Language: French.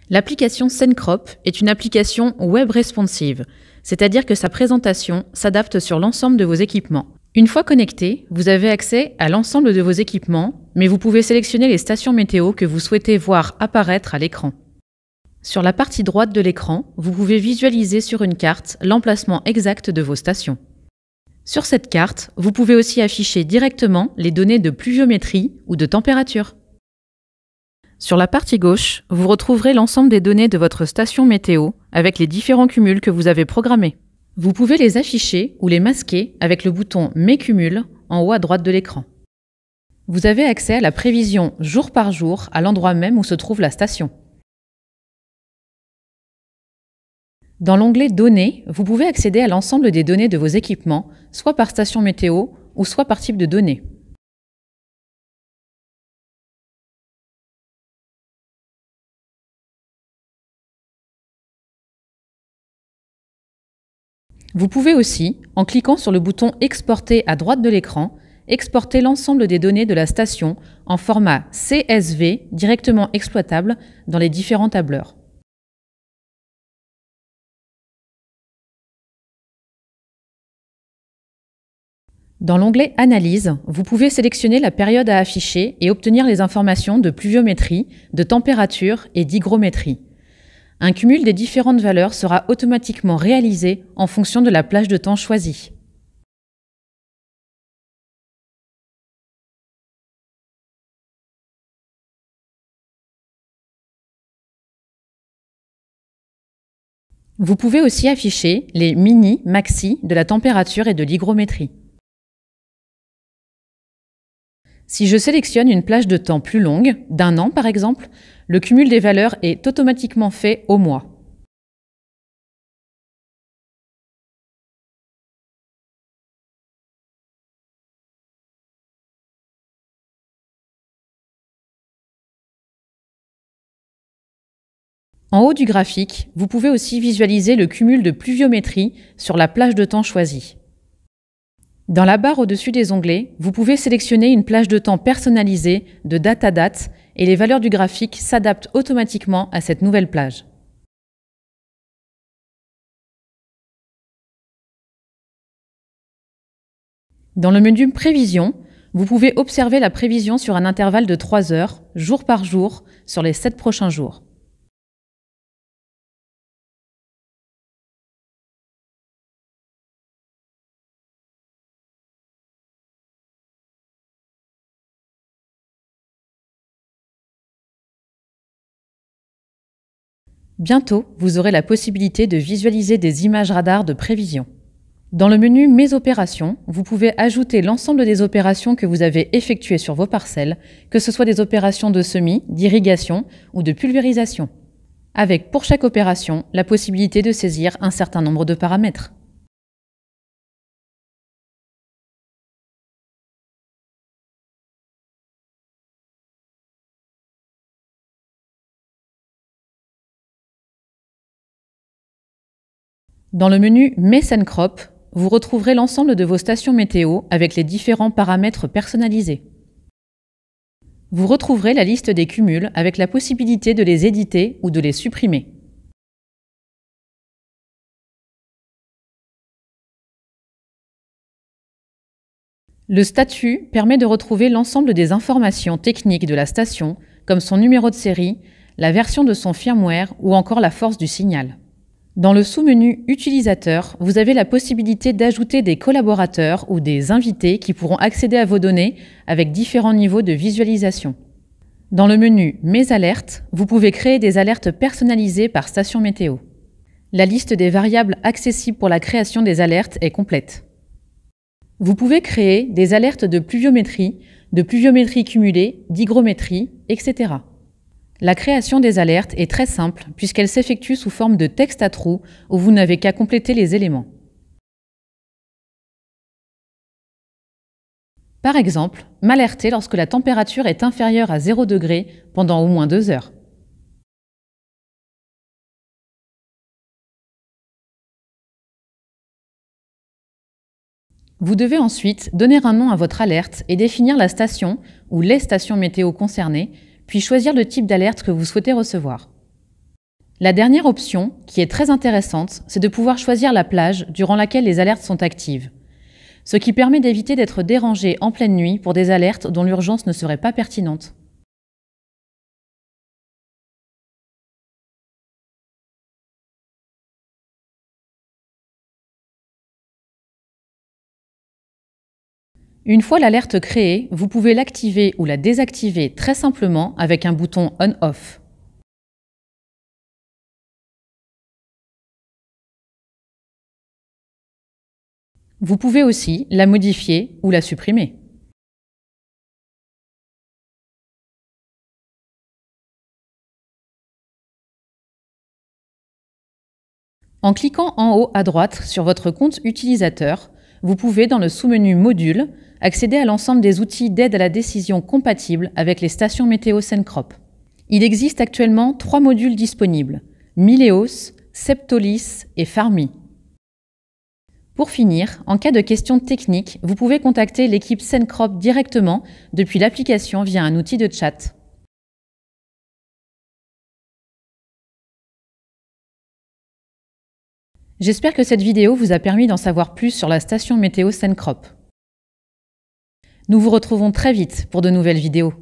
L'application SendCrop est une application web responsive, c'est-à-dire que sa présentation s'adapte sur l'ensemble de vos équipements. Une fois connecté, vous avez accès à l'ensemble de vos équipements, mais vous pouvez sélectionner les stations météo que vous souhaitez voir apparaître à l'écran. Sur la partie droite de l'écran, vous pouvez visualiser sur une carte l'emplacement exact de vos stations. Sur cette carte, vous pouvez aussi afficher directement les données de pluviométrie ou de température. Sur la partie gauche, vous retrouverez l'ensemble des données de votre station météo avec les différents cumuls que vous avez programmés. Vous pouvez les afficher ou les masquer avec le bouton « Mes cumuls » en haut à droite de l'écran. Vous avez accès à la prévision jour par jour à l'endroit même où se trouve la station. Dans l'onglet « Données », vous pouvez accéder à l'ensemble des données de vos équipements, soit par station météo ou soit par type de données. Vous pouvez aussi, en cliquant sur le bouton « Exporter » à droite de l'écran, exporter l'ensemble des données de la station en format CSV directement exploitable dans les différents tableurs. Dans l'onglet « Analyse », vous pouvez sélectionner la période à afficher et obtenir les informations de pluviométrie, de température et d'hygrométrie. Un cumul des différentes valeurs sera automatiquement réalisé en fonction de la plage de temps choisie. Vous pouvez aussi afficher les mini, maxi de la température et de l'hygrométrie. Si je sélectionne une plage de temps plus longue, d'1 an par exemple, le cumul des valeurs est automatiquement fait au mois. En haut du graphique, vous pouvez aussi visualiser le cumul de pluviométrie sur la plage de temps choisie. Dans la barre au-dessus des onglets, vous pouvez sélectionner une plage de temps personnalisée de date à date et les valeurs du graphique s'adaptent automatiquement à cette nouvelle plage. Dans le menu Prévision, vous pouvez observer la prévision sur un intervalle de 3 heures, jour par jour, sur les 7 prochains jours. Bientôt, vous aurez la possibilité de visualiser des images radars de prévision. Dans le menu Mes opérations, vous pouvez ajouter l'ensemble des opérations que vous avez effectuées sur vos parcelles, que ce soit des opérations de semis, d'irrigation ou de pulvérisation, avec pour chaque opération la possibilité de saisir un certain nombre de paramètres. Dans le menu Mes SendCrop, vous retrouverez l'ensemble de vos stations météo avec les différents paramètres personnalisés. Vous retrouverez la liste des cumuls avec la possibilité de les éditer ou de les supprimer. Le statut permet de retrouver l'ensemble des informations techniques de la station, comme son numéro de série, la version de son firmware ou encore la force du signal. Dans le sous-menu Utilisateur, vous avez la possibilité d'ajouter des collaborateurs ou des invités qui pourront accéder à vos données avec différents niveaux de visualisation. Dans le menu Mes alertes, vous pouvez créer des alertes personnalisées par station météo. La liste des variables accessibles pour la création des alertes est complète. Vous pouvez créer des alertes de pluviométrie cumulée, d'hygrométrie, etc. La création des alertes est très simple puisqu'elle s'effectue sous forme de texte à trous où vous n'avez qu'à compléter les éléments. Par exemple, m'alerter lorsque la température est inférieure à 0 degré pendant au moins 2 heures. Vous devez ensuite donner un nom à votre alerte et définir la station ou les stations météo concernées, puis choisir le type d'alerte que vous souhaitez recevoir. La dernière option, qui est très intéressante, c'est de pouvoir choisir la plage durant laquelle les alertes sont actives, ce qui permet d'éviter d'être dérangé en pleine nuit pour des alertes dont l'urgence ne serait pas pertinente. Une fois l'alerte créée, vous pouvez l'activer ou la désactiver très simplement avec un bouton On/Off. Vous pouvez aussi la modifier ou la supprimer. En cliquant en haut à droite sur votre compte utilisateur, vous pouvez, dans le sous-menu Modules, accéder à l'ensemble des outils d'aide à la décision compatibles avec les stations météo Cencrop. Il existe actuellement 3 modules disponibles, Mileos, Septolis et Farmi. Pour finir, en cas de questions techniques, vous pouvez contacter l'équipe Cencrop directement depuis l'application via un outil de chat. J'espère que cette vidéo vous a permis d'en savoir plus sur la station météo Cencrop. Nous vous retrouvons très vite pour de nouvelles vidéos.